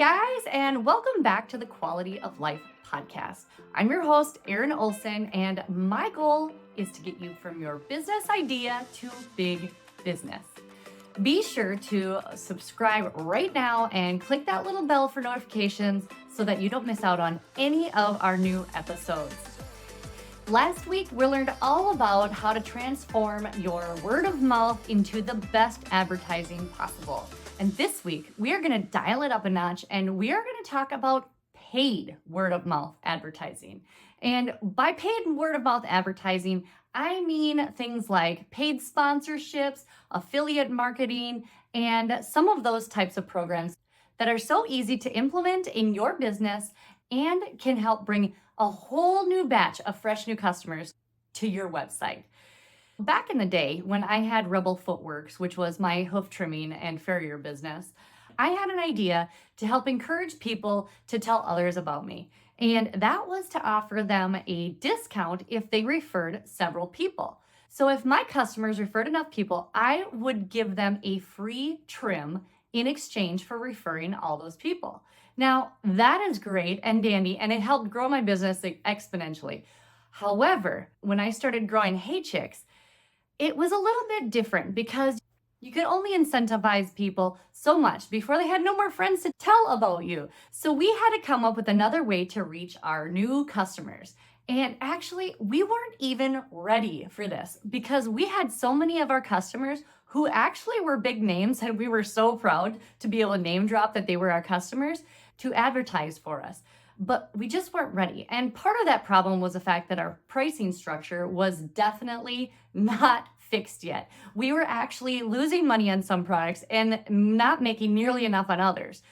guys, and welcome back to the Quality of Life podcast. I'm your host, Erin Olson, and my goal is to get you from your business idea to big business. Be sure to subscribe right now and click that little bell for notifications so that you don't miss out on any of our new episodes. Last week, we learned all about how to transform your word of mouth into the best advertising possible. And this week, we are going to dial it up a notch and we are going to talk about paid word of mouth advertising. And by paid word of mouth advertising, I mean things like paid sponsorships, affiliate marketing, and some of those types of programs that are so easy to implement in your business and can help bring a whole new batch of fresh new customers to your website. Back in the day when I had Rebel Footworks, which was my hoof trimming and farrier business, I had an idea to help encourage people to tell others about me. And that was to offer them a discount if they referred several people. So if my customers referred enough people, I would give them a free trim in exchange for referring all those people. Now, that is great and dandy, and it helped grow my business exponentially. However, when I started growing Hey Chicks, it was a little bit different because you could only incentivize people so much before they had no more friends to tell about you. So we had to come up with another way to reach our new customers. And actually, we weren't even ready for this because we had so many of our customers who actually were big names, and we were so proud to be able to name drop that they were our customers to advertise for us. But we just weren't ready. And part of that problem was the fact that our pricing structure was definitely not fixed yet. We were actually losing money on some products and not making nearly enough on others.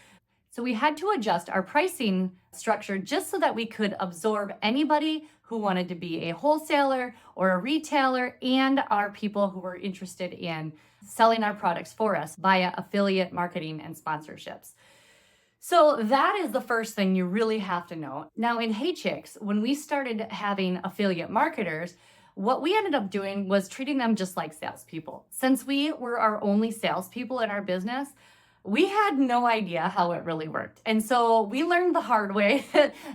So we had to adjust our pricing structure just so that we could absorb anybody who wanted to be a wholesaler or a retailer and our people who were interested in selling our products for us via affiliate marketing and sponsorships. So that is the first thing you really have to know. Now in Hey Chicks, when we started having affiliate marketers, what we ended up doing was treating them just like salespeople. Since we were our only salespeople in our business, we had no idea how it really worked. And so we learned the hard way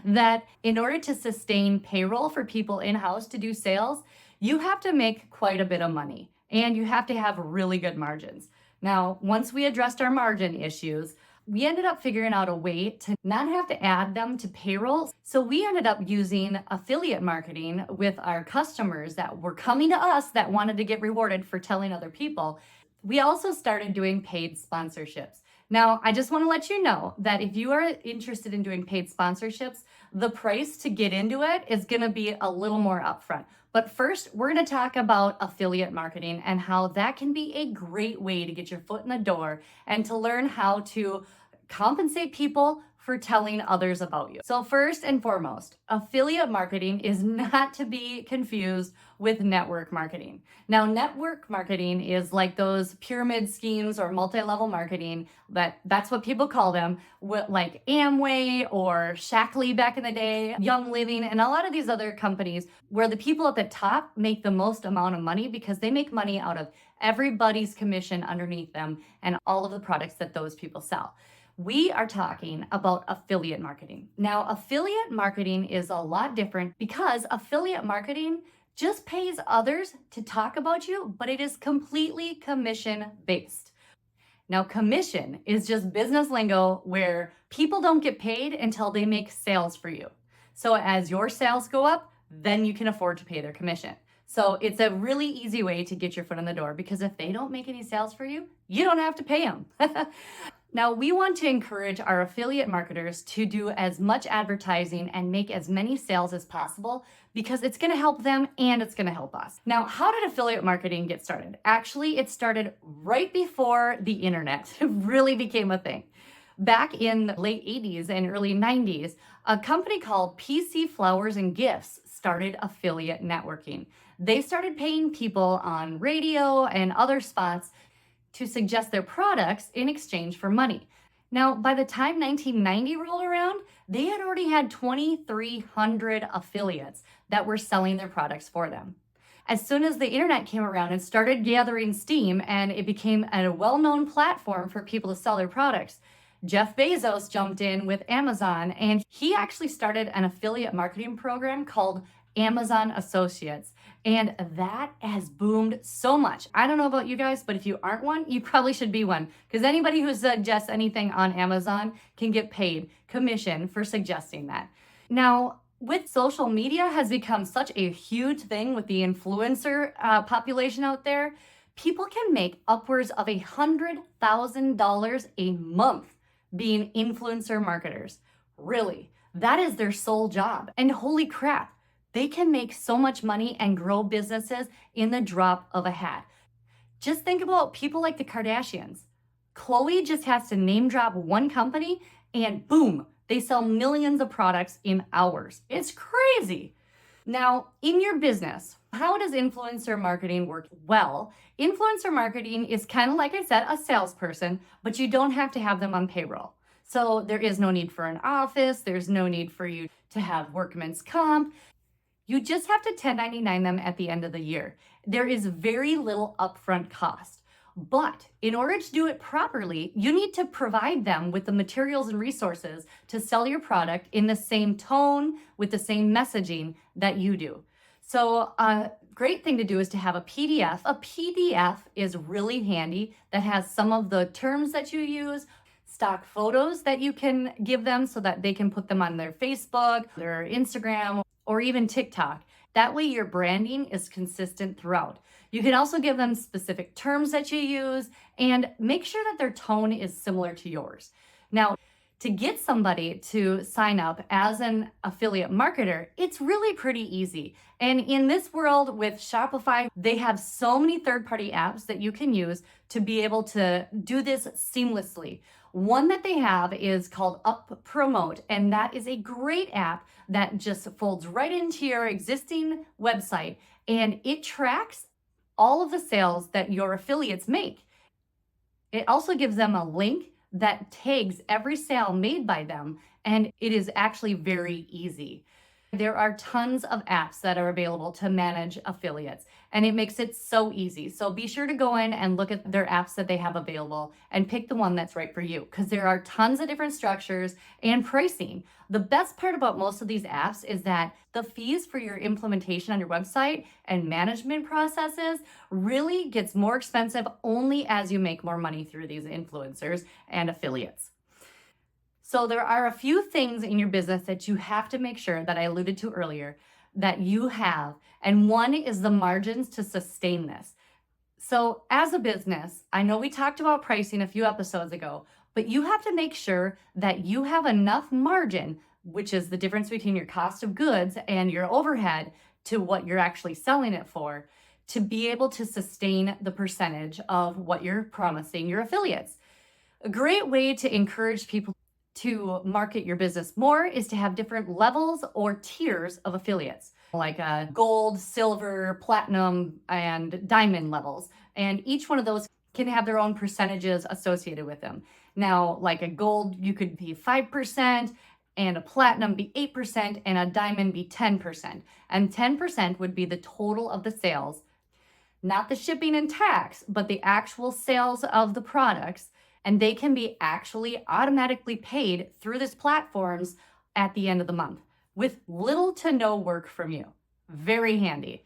that in order to sustain payroll for people in-house to do sales, you have to make quite a bit of money and you have to have really good margins. Now, once we addressed our margin issues, we ended up figuring out a way to not have to add them to payroll. So we ended up using affiliate marketing with our customers that were coming to us that wanted to get rewarded for telling other people. We also started doing paid sponsorships. Now, I just want to let you know that if you are interested in doing paid sponsorships, the price to get into it is going to be a little more upfront. But first, we're going to talk about affiliate marketing and how that can be a great way to get your foot in the door and to learn how to compensate people for telling others about you. So first and foremost, affiliate marketing is not to be confused with network marketing. Now, network marketing is like those pyramid schemes or multi-level marketing, that's what people call them, like Amway or Shackley back in the day, Young Living, and a lot of these other companies where the people at the top make the most amount of money because they make money out of everybody's commission underneath them and all of the products that those people sell. We are talking about affiliate marketing. Now, affiliate marketing is a lot different because affiliate marketing just pays others to talk about you, but it is completely commission-based. Now, commission is just business lingo where people don't get paid until they make sales for you. So as your sales go up, then you can afford to pay their commission. So it's a really easy way to get your foot in the door because if they don't make any sales for you, you don't have to pay them. Now, we want to encourage our affiliate marketers to do as much advertising and make as many sales as possible because it's going to help them and it's going to help us. Now, how did affiliate marketing get started? Actually, it started right before the internet really became a thing. Back in the late 80s and early 90s, a company called PC Flowers and Gifts started affiliate networking. They started paying people on radio and other spots to suggest their products in exchange for money. Now, by the time 1990 rolled around, they had already had 2,300 affiliates that were selling their products for them. As soon as the internet came around and started gathering steam and it became a well-known platform for people to sell their products, Jeff Bezos jumped in with Amazon, and he actually started an affiliate marketing program called Amazon Associates. And that has boomed so much. I don't know about you guys, but if you aren't one, you probably should be one, because anybody who suggests anything on Amazon can get paid commission for suggesting that. Now, with social media has become such a huge thing with the influencer population out there, people can make upwards of $100,000 a month being influencer marketers. Really, that is their sole job. And holy crap, they can make so much money and grow businesses in the drop of a hat. Just think about people like the Kardashians. Khloe just has to name drop one company and boom, they sell millions of products in hours. It's crazy. Now, in your business, how does influencer marketing work? Well, influencer marketing is kind of, like I said, a salesperson, but you don't have to have them on payroll. So there is no need for an office. There's no need for you to have workman's comp. You just have to 1099 them at the end of the year. There is very little upfront cost. But in order to do it properly, you need to provide them with the materials and resources to sell your product in the same tone, with the same messaging that you do. So a great thing to do is to have a PDF. A PDF is really handy that has some of the terms that you use, stock photos that you can give them so that they can put them on their Facebook, their Instagram, or even TikTok. That way your branding is consistent throughout. You can also give them specific terms that you use and make sure that their tone is similar to yours. Now, to get somebody to sign up as an affiliate marketer, it's really pretty easy. And in this world with Shopify, they have so many third-party apps that you can use to be able to do this seamlessly. One that they have is called Up Promote, and that is a great app that just folds right into your existing website, and it tracks all of the sales that your affiliates make. It also gives them a link that tags every sale made by them, and it is actually very easy. There are tons of apps that are available to manage affiliates, and it makes it so easy. So be sure to go in and look at their apps that they have available and pick the one that's right for you, because there are tons of different structures and pricing. The best part about most of these apps is that the fees for your implementation on your website and management processes really gets more expensive only as you make more money through these influencers and affiliates. So there are a few things in your business that you have to make sure, that I alluded to earlier, that you have. And one is the margins to sustain this. So as a business, I know we talked about pricing a few episodes ago, but you have to make sure that you have enough margin, which is the difference between your cost of goods and your overhead to what you're actually selling it for, to be able to sustain the percentage of what you're promising your affiliates. A great way to encourage people to market your business more is to have different levels or tiers of affiliates, like gold, silver, platinum, and diamond levels. And each one of those can have their own percentages associated with them. Now, like a gold, you could be 5%, and a platinum be 8%, and a diamond be 10%. And 10% would be the total of the sales, not the shipping and tax, but the actual sales of the products. And they can be actually automatically paid through these platforms at the end of the month with little to no work from you. Very handy.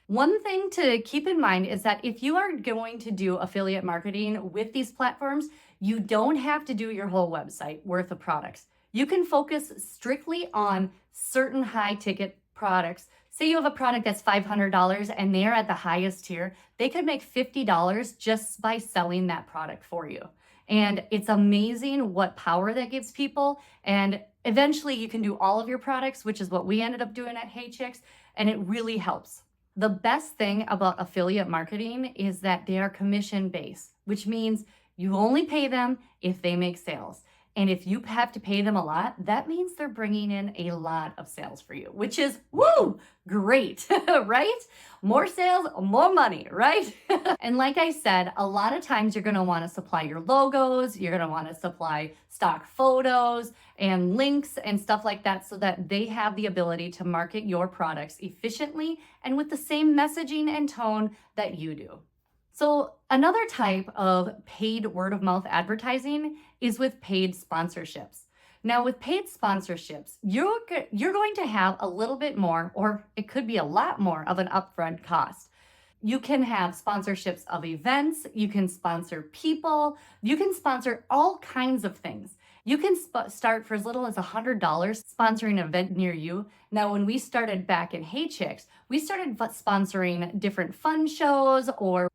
One thing to keep in mind is that if you are going to do affiliate marketing with these platforms, you don't have to do your whole website worth of products. You can focus strictly on certain high ticket products. Say you have a product that's $500 and they're at the highest tier, they could make $50 just by selling that product for you. And it's amazing what power that gives people. And eventually you can do all of your products, which is what we ended up doing at Hey Chicks, and it really helps. The best thing about affiliate marketing is that they are commission based, which means you only pay them if they make sales. And if you have to pay them a lot, that means they're bringing in a lot of sales for you, which is, woo, great, right? More sales, more money, right? And like I said, a lot of times you're gonna wanna supply your logos, you're gonna wanna supply stock photos and links and stuff like that so that they have the ability to market your products efficiently and with the same messaging and tone that you do. So, another type of paid word of mouth advertising is with paid sponsorships. Now, with paid sponsorships, you're going to have a little bit more, or it could be a lot more, of an upfront cost. You can have sponsorships of events, you can sponsor people, you can sponsor all kinds of things. You can start for as little as $100 sponsoring an event near you. Now, when we started back in Hey Chicks, we started sponsoring different fun shows, or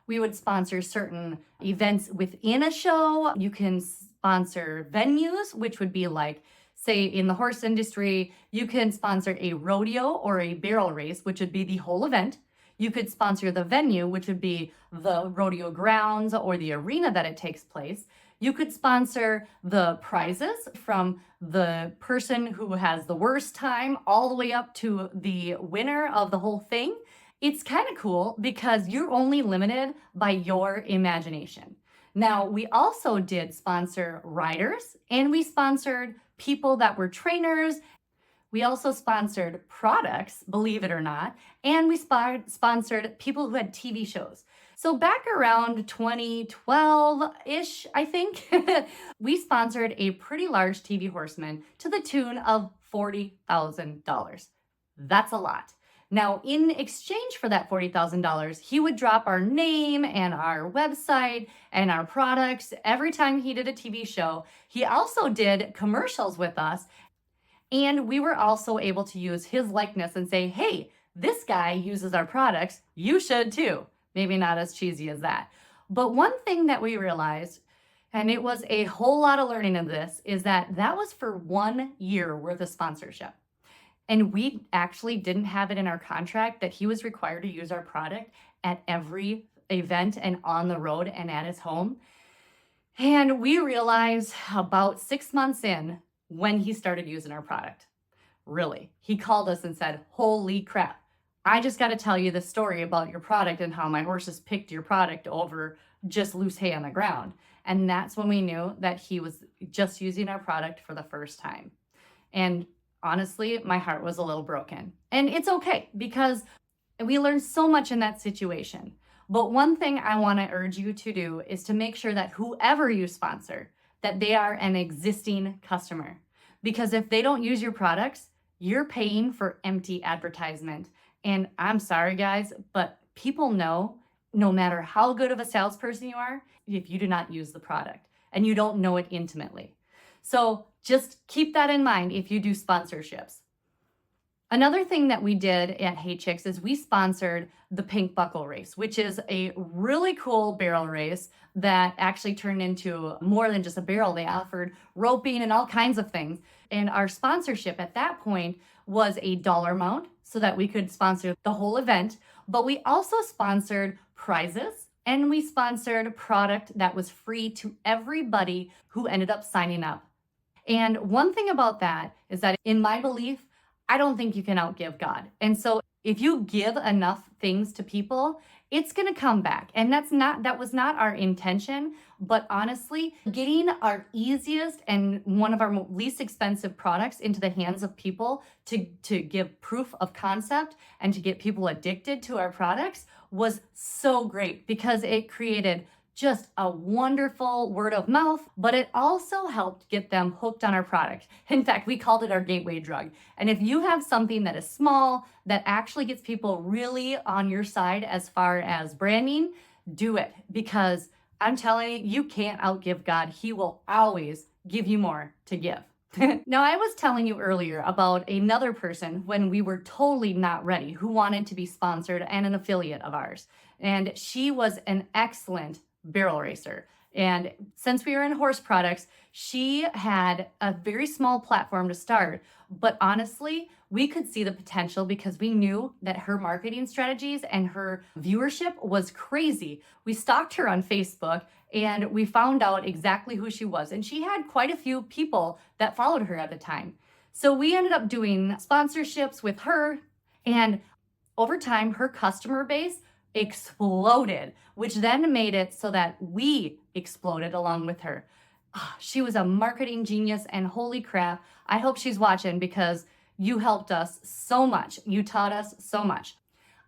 we would sponsor certain events within a show. You can sponsor venues, which would be like, say, in the horse industry, you can sponsor a rodeo or a barrel race, which would be the whole event. You could sponsor the venue, which would be the rodeo grounds or the arena that it takes place. You could sponsor the prizes from the person who has the worst time all the way up to the winner of the whole thing. It's kind of cool because you're only limited by your imagination. Now, we also did sponsor riders, and we sponsored people that were trainers. We also sponsored products, believe it or not, and we sponsored people who had TV shows. So back around 2012-ish, I think, we sponsored a pretty large TV horseman to the tune of $40,000. That's a lot. Now, in exchange for that $40,000, he would drop our name and our website and our products every time he did a TV show. He also did commercials with us, and we were also able to use his likeness and say, hey, this guy uses our products, you should too. Maybe not as cheesy as that. But one thing that we realized, and it was a whole lot of learning of this, is that was for 1 year worth of sponsorship. And we actually didn't have it in our contract that he was required to use our product at every event and on the road and at his home. And we realized about 6 months in when he started using our product. Really, he called us and said, holy crap, I just got to tell you the story about your product and how my horses picked your product over just loose hay on the ground. And that's when we knew that he was just using our product for the first time. And honestly, my heart was a little broken. And it's okay because we learned so much in that situation. But one thing I want to urge you to do is to make sure that whoever you sponsor, that they are an existing customer. Because if they don't use your products, you're paying for empty advertisement. And I'm sorry, guys, but people know no matter how good of a salesperson you are, if you do not use the product and you don't know it intimately. So just keep that in mind if you do sponsorships. Another thing that we did at Hey Chicks is we sponsored the Pink Buckle Race, which is a really cool barrel race that actually turned into more than just a barrel. They offered roping and all kinds of things. And our sponsorship at that point was a dollar amount so that we could sponsor the whole event. But we also sponsored prizes, and we sponsored product that was free to everybody who ended up signing up. And one thing about that is that in my belief, I don't think you can outgive God. And so if you give enough things to people, it's going to come back. And that was not our intention, but honestly, getting our easiest and one of our least expensive products into the hands of people to give proof of concept and to get people addicted to our products was so great because it created just a wonderful word of mouth, but it also helped get them hooked on our product. In fact, we called it our gateway drug. And if you have something that is small, that actually gets people really on your side as far as branding, do it. Because I'm telling you, you can't outgive God. He will always give you more to give. Now, I was telling you earlier about another person when we were totally not ready who wanted to be sponsored and an affiliate of ours. And she was an excellent barrel racer. And since we were in horse products, she had a very small platform to start. But honestly, we could see the potential because we knew that her marketing strategies and her viewership was crazy. We stalked her on Facebook and we found out exactly who she was. And she had quite a few people that followed her at the time. So we ended up doing sponsorships with her. And over time, her customer base exploded, which then made it so that we exploded along with her. She was a marketing genius, and holy crap, I hope she's watching because you helped us so much. You taught us so much.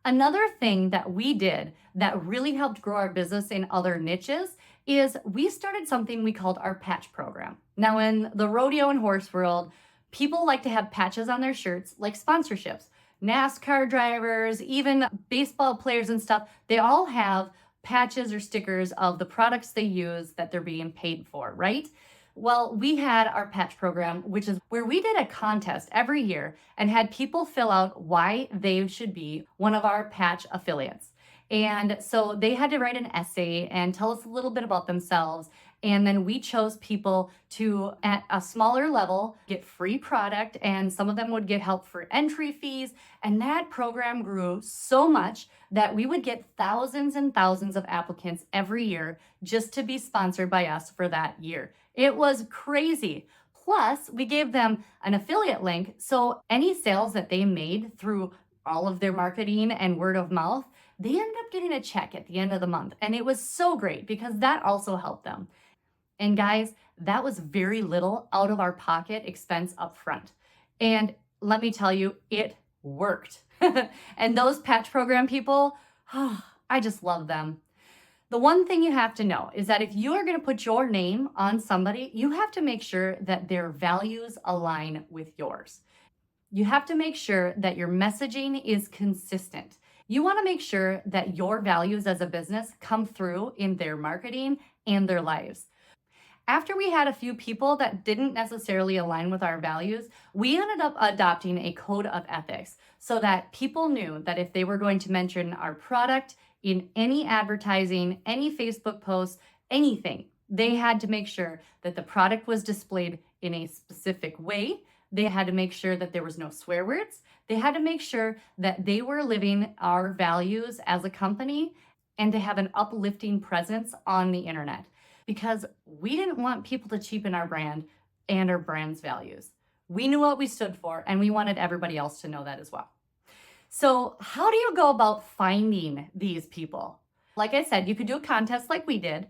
Another thing that we did that really helped grow our business in other niches is we started something we called our patch program. Now, in the rodeo and horse world, people like to have patches on their shirts, like sponsorships. NASCAR drivers, even baseball players and stuff, they all have patches or stickers of the products they use that they're being paid for, right? Well, we had our patch program, which is where we did a contest every year and had people fill out why they should be one of our patch affiliates. And so they had to write an essay and tell us a little bit about themselves. And then we chose people to, at a smaller level, get free product, and some of them would get help for entry fees. And that program grew so much that we would get thousands and thousands of applicants every year just to be sponsored by us for that year. It was crazy. Plus, we gave them an affiliate link. So any sales that they made through all of their marketing and word of mouth, they ended up getting a check at the end of the month. And it was so great because that also helped them. And guys, that was very little out of our pocket expense up front. And let me tell you, it worked. And those patch program people, I just love them. The one thing you have to know is that if you are going to put your name on somebody, you have to make sure that their values align with yours. You have to make sure that your messaging is consistent. You want to make sure that your values as a business come through in their marketing and their lives. After we had a few people that didn't necessarily align with our values, we ended up adopting a code of ethics so that people knew that if they were going to mention our product in any advertising, any Facebook posts, anything, they had to make sure that the product was displayed in a specific way. They had to make sure that there was no swear words. They had to make sure that they were living our values as a company and to have an uplifting presence on the internet, because we didn't want people to cheapen our brand and our brand's values. We knew what we stood for, and we wanted everybody else to know that as well. So how do you go about finding these people? Like I said, you could do a contest like we did.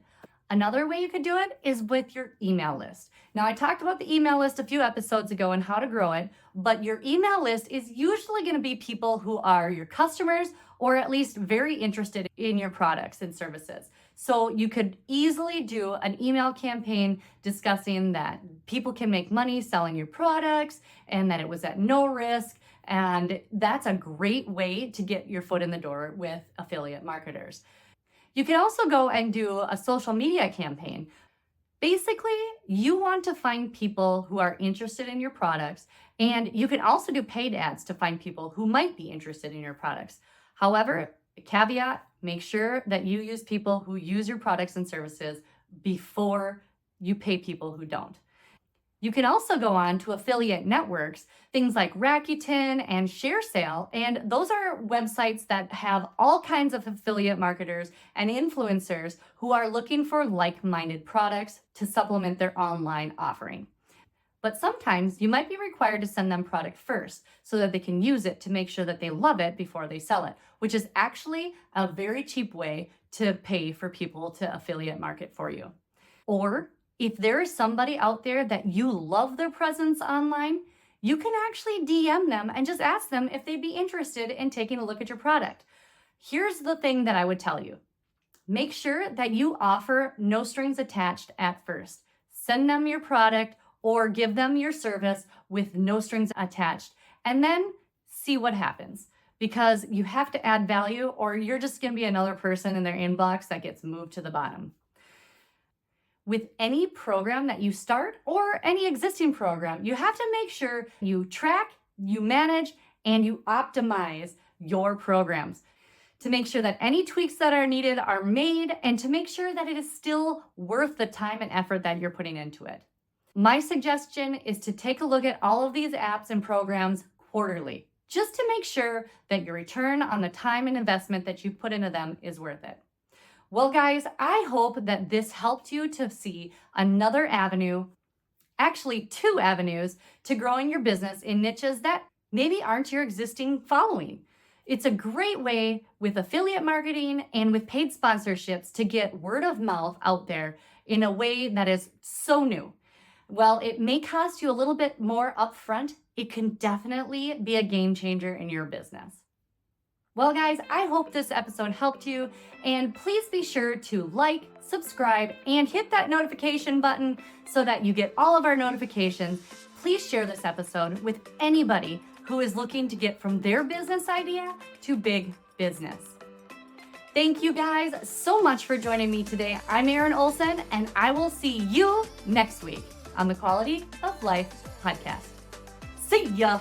Another way you could do it is with your email list. Now, I talked about the email list a few episodes ago and how to grow it, but your email list is usually going to be people who are your customers or at least very interested in your products and services. So you could easily do an email campaign discussing that people can make money selling your products and that it was at no risk. And that's a great way to get your foot in the door with affiliate marketers. You can also go and do a social media campaign. Basically, you want to find people who are interested in your products, and you can also do paid ads to find people who might be interested in your products. However, caveat, make sure that you use people who use your products and services before you pay people who don't. You can also go on to affiliate networks, things like Rakuten and ShareSale, and those are websites that have all kinds of affiliate marketers and influencers who are looking for like-minded products to supplement their online offering. But sometimes you might be required to send them product first so that they can use it to make sure that they love it before they sell it, which is actually a very cheap way to pay for people to affiliate market for you. Or if there is somebody out there that you love their presence online, you can actually DM them and just ask them if they'd be interested in taking a look at your product. Here's the thing that I would tell you. Make sure that you offer no strings attached at first. Send them your product or give them your service with no strings attached, and then see what happens. Because you have to add value or you're just going to be another person in their inbox that gets moved to the bottom. With any program that you start or any existing program, you have to make sure you track, you manage, and you optimize your programs to make sure that any tweaks that are needed are made and to make sure that it is still worth the time and effort that you're putting into it. My suggestion is to take a look at all of these apps and programs quarterly, just to make sure that your return on the time and investment that you put into them is worth it. Well, guys, I hope that this helped you to see another avenue, actually 2 avenues, to growing your business in niches that maybe aren't your existing following. It's a great way with affiliate marketing and with paid sponsorships to get word of mouth out there in a way that is so new. While it may cost you a little bit more upfront, it can definitely be a game changer in your business. Well, guys, I hope this episode helped you. And please be sure to like, subscribe, and hit that notification button so that you get all of our notifications. Please share this episode with anybody who is looking to get from their business idea to big business. Thank you guys so much for joining me today. I'm Erin Olson, and I will see you next week on the Quality of Life podcast. See ya!